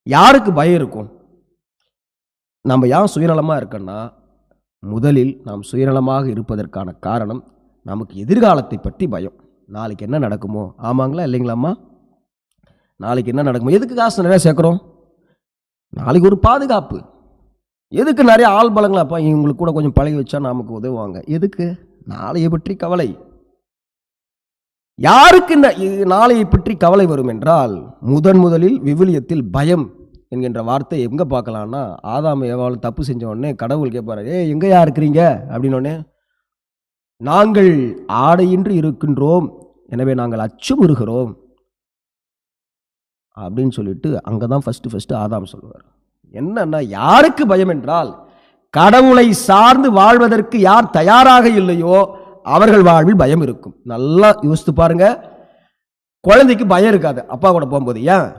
யாருக்கு பயம் இருக்கும்? நம்ம ஏன் சுயநலமா இருக்கோன்னா, முதலில் நாம் சுயநலமாக இருப்பதற்கான காரணம், நமக்கு எதிர்காலத்தை பற்றி பயம். நாளைக்கு என்ன நடக்குமோ? ஆமாங்களா? இல்லைங்களாம்மா? நாளைக்கு என்ன நடக்குமோ? எதுக்கு காசு நிறையா சேர்க்குறோம்? நாளைக்கு ஒரு பாதுகாப்பு. எதுக்கு நிறைய ஆள் பலங்களா? அப்பா இவங்களுக்கு கூட கொஞ்சம் பழகி வச்சா நமக்கு உதவுவாங்க. எதுக்கு? நாளையை பற்றி கவலை. யாருக்கு இந்த நாளையை பற்றி கவலை வரும் என்றால், முதலில் விவிலியத்தில் பயம் என்கின்ற வார்த்தை எங்கே பார்க்கலான்னா, ஆதாம் ஏவாளும் தப்பு செஞ்ச உடனே கடவுள் கேட்பாரு, எங்கேயா இருக்கிறீங்க அப்படின்னோடனே, நாங்கள் ஆடையின்றி இருக்கின்றோம், எனவே நாங்கள் அச்சமுறுகிறோம் அப்படின்னு சொல்லிட்டு அங்கே தான் ஃபஸ்ட்டு ஆதாம் சொல்லுவார். என்னன்னா, யாருக்கு பயம் என்றால், கடவுளை சார்ந்து வாழ்வதற்கு யார் தயாராக இல்லையோ அவர்கள் வாழ்வில் பயம் இருக்கும். நல்லா யோசித்து பாருங்க. குழந்தைக்கு பயம் இருக்காது அப்பா கூட போகும்போது. ஏன்?